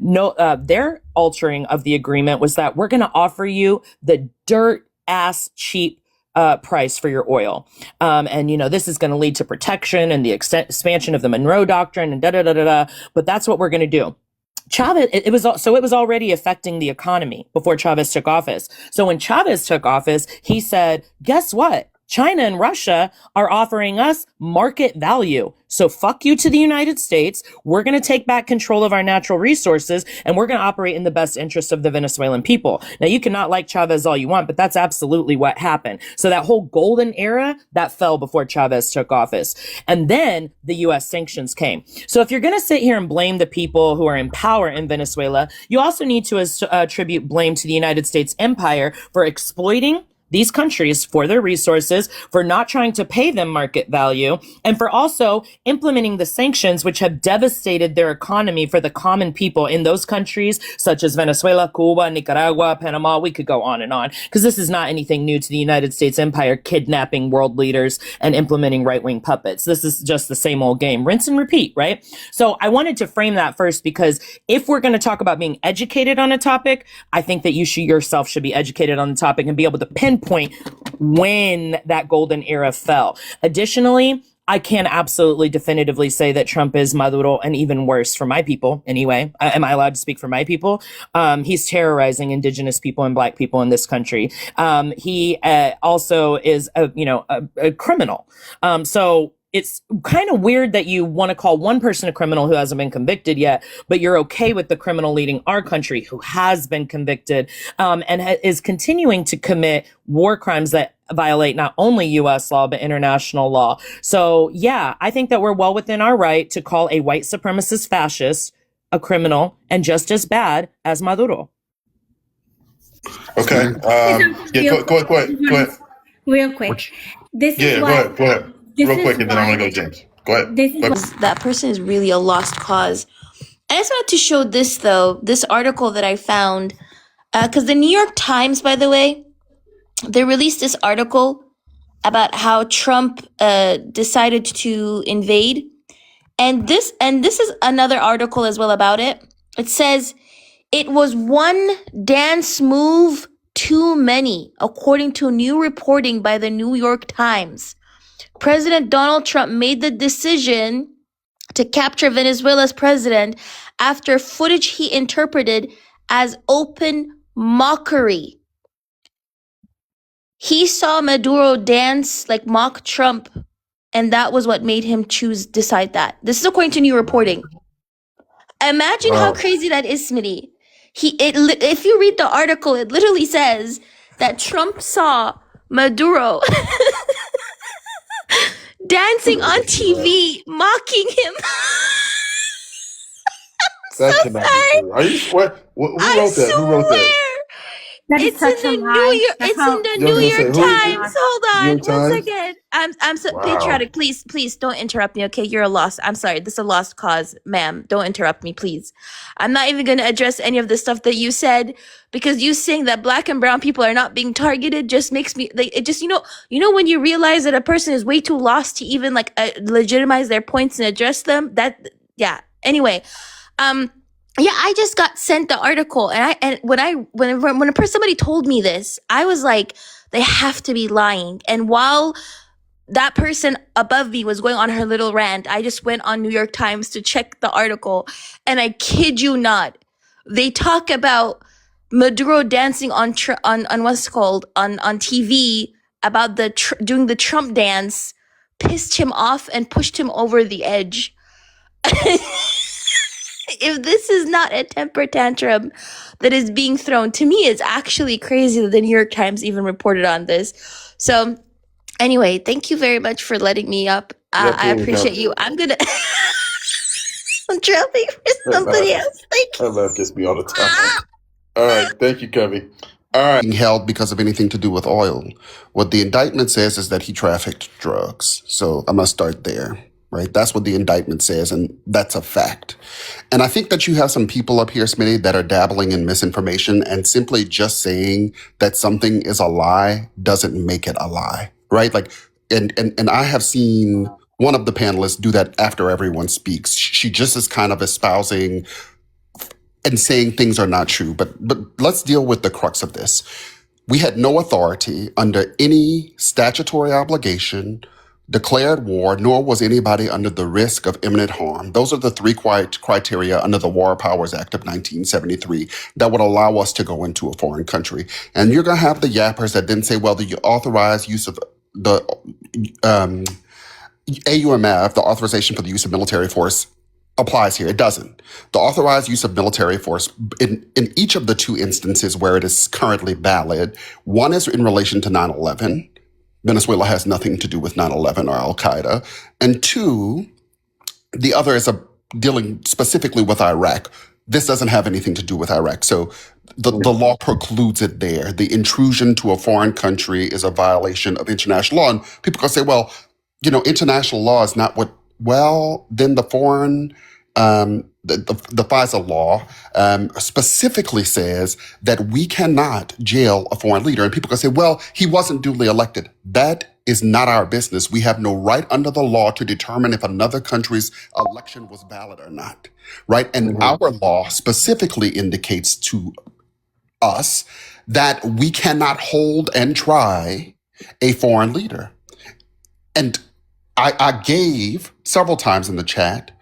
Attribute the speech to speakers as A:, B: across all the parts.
A: No, their altering of the agreement was that we're going to offer you the dirt ass cheap price for your oil. And, this is going to lead to protection and the expansion of the Monroe Doctrine and da da da da da. But that's what we're going to do. Chavez, it was already affecting the economy before Chavez took office. So when Chavez took office, he said, guess what? China and Russia are offering us market value. So fuck you to the United States. We're going to take back control of our natural resources, and we're going to operate in the best interest of the Venezuelan people. Now, you cannot like Chavez all you want, but that's absolutely what happened. So that whole golden era, that fell before Chavez took office. And then the U.S. sanctions came. So if you're going to sit here and blame the people who are in power in Venezuela, you also need to attribute blame to the United States empire for exploiting these countries for their resources, for not trying to pay them market value, and for also implementing the sanctions which have devastated their economy for the common people in those countries, such as Venezuela, Cuba, Nicaragua, Panama. We could go on, because this is not anything new to the United States empire, kidnapping world leaders and implementing right-wing puppets. This is just the same old game. Rinse and repeat, right? So I wanted to frame that first, because if we're going to talk about being educated on a topic, I think that you yourself should be educated on the topic and be able to pinpoint when that golden era fell. Additionally, I can absolutely definitively say that Trump is Maduro, and even worse for my people. Anyway, am I allowed to speak for my people? He's terrorizing indigenous people and black people in this country. He also is a criminal. So it's kind of weird that you want to call one person a criminal who hasn't been convicted yet, but you're okay with the criminal leading our country who has been convicted, and is continuing to commit war crimes that violate not only U.S. law, but international law. So yeah, I think that we're well within our right to call a white supremacist fascist a criminal and just as bad as Maduro.
B: Okay. Go ahead.
C: Real quick. This
B: Yeah,
C: is
B: go
C: why,
B: ahead.
C: this
B: Real
C: is
B: quick, and then I'm
C: why,
B: going to go James. Go ahead.
C: this is
B: Go
C: why,
B: ahead.
D: That person is really a lost cause. I just wanted to show this, though, this article that I found, because the New York Times, by the way, they released this article about how Trump decided to invade. And this is another article as well about it. It says, it was one dance move too many, according to new reporting by the New York Times. President Donald Trump made the decision to capture Venezuela's president after footage he interpreted as open mockery. He saw Maduro dance like mock Trump, and that was what made him decide that. This is according to new reporting. Imagine how crazy that is, Smitty. If you read the article, it literally says that Trump saw Maduro dancing on TV, mocking him.
B: That
D: So
B: cannot be
D: sorry.
B: true. Are you what? Who
D: I
B: wrote that? Who wrote that?
D: swear.
C: that is
D: It's in
C: such
D: the
C: a
D: New
C: lie.
D: York.
C: That's
D: It's
C: how,
D: in the
B: Yeah, I
D: New
B: was gonna
D: York
B: say, who?
D: Times. Hold
B: New
D: on,
B: York
D: one
B: Times?
D: second. I'm so
B: Wow.
D: patriotic. Please don't interrupt me. Okay, you're a lost. I'm sorry. This is a lost cause, ma'am. Don't interrupt me, please. I'm not even going to address any of the stuff that you said, because you saying that black and brown people are not being targeted just makes me like it. Just when you realize that a person is way too lost to even legitimize their points and address them. Yeah. Anyway, yeah, I just got sent the article, and when somebody told me this, I was like, they have to be lying. And while that person above me was going on her little rant, I just went on New York Times to check the article, and I kid you not, they talk about Maduro dancing on what's called on TV about doing the Trump dance, pissed him off and pushed him over the edge. If this is not a temper tantrum that is being thrown, to me, it's actually crazy that the New York Times even reported on this. So anyway, thank you very much for letting me up.
B: Yeah,
D: I
B: cool.
D: appreciate you. I'm going to... I'm dropping for somebody else.
B: That laugh gets me all the time. All right. Thank you, Kevin. All right.
E: Being held because of anything to do with oil. What the indictment says is that he trafficked drugs. So I must start there, right? That's what the indictment says, and that's a fact. And I think that you have some people up here, Smitty, that are dabbling in misinformation, and simply just saying that something is a lie doesn't make it a lie, right? And I have seen one of the panelists do that after everyone speaks. She just is kind of espousing and saying things are not true. But let's deal with the crux of this. We had no authority under any statutory obligation, declared war, nor was anybody under the risk of imminent harm. Those are the three criteria under the War Powers Act of 1973 that would allow us to go into a foreign country. And you're going to have the yappers that then say, well, the authorized use of the AUMF, the authorization for the use of military force, applies here. It doesn't. The authorized use of military force in each of the two instances where it is currently valid, one is in relation to 9/11. Venezuela has nothing to do with 9/11 or Al-Qaeda. And two, the other is dealing specifically with Iraq. This doesn't have anything to do with Iraq. So the law precludes it there. The intrusion to a foreign country is a violation of international law. And people can say, well, international law is not what, well, then the foreign, the FISA law specifically says that we cannot jail a foreign leader. And people can say, well, he wasn't duly elected. That is not our business. We have no right under the law to determine if another country's election was valid or not, right? And our law specifically indicates to us that we cannot hold and try a foreign leader. And I gave several times in the chat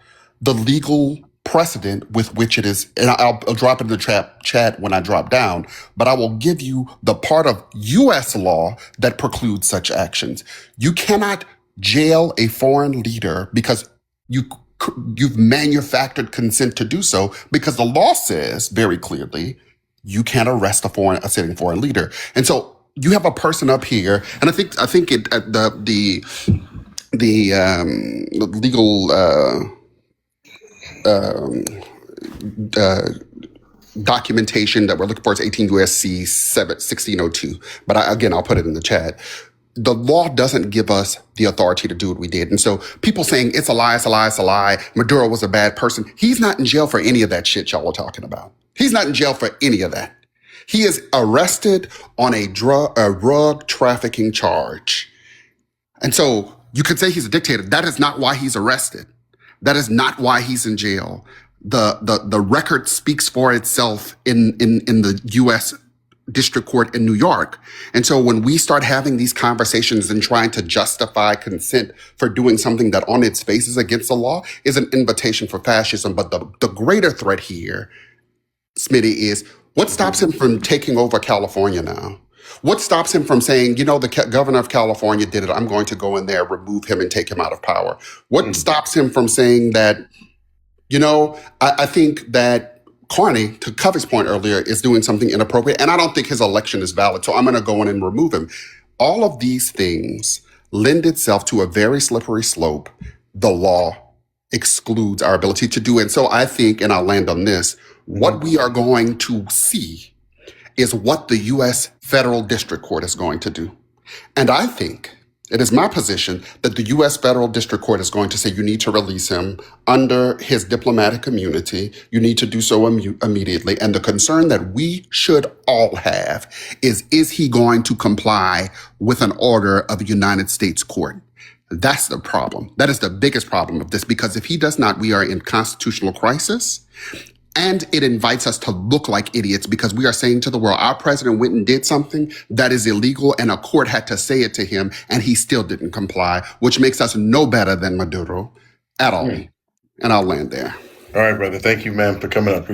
E: the legal precedent with which it is, and I'll drop it in the chat when I drop down, but I will give you the part of U.S. law that precludes such actions. You cannot jail a foreign leader because you've manufactured consent to do so, because the law says very clearly you can't arrest a sitting foreign leader. And so you have a person up here, and I think the legal documentation that we're looking for is 18 U.S.C. 1602. But I'll put it in the chat. The law doesn't give us the authority to do what we did. And so people saying it's a lie, it's a lie, it's a lie, Maduro was a bad person. He's not in jail for any of that shit y'all are talking about. He's not in jail for any of that. He is arrested on a drug trafficking charge. And so you could say he's a dictator. That is not why he's arrested. That is not why he's in jail. The record speaks for itself in the U.S. District Court in New York. And so when we start having these conversations and trying to justify consent for doing something that on its face is against the law is an invitation for fascism. But the greater threat here, Smitty, is what stops him from taking over California now? What stops him from saying, the governor of California did it, I'm going to go in there, remove him, and take him out of power? What stops him from saying that, I think that Carney, to Covey's point earlier, is doing something inappropriate, and I don't think his election is valid, so I'm going to go in and remove him. All of these things lend itself to a very slippery slope. The law excludes our ability to do it. And so I think, and I'll land on this, what we are going to see is what the U.S. Federal District Court is going to do. And I think it is my position that the U.S. Federal District Court is going to say you need to release him under his diplomatic immunity. You need to do so immediately. And the concern that we should all have is he going to comply with an order of a United States court? That's the problem. That is the biggest problem of this, because if he does not, we are in constitutional crisis. And it invites us to look like idiots because we are saying to the world, our president went and did something that is illegal and a court had to say it to him and he still didn't comply, which makes us no better than Maduro at all. And I'll land there.
B: All right, brother. Thank you, man, for coming up.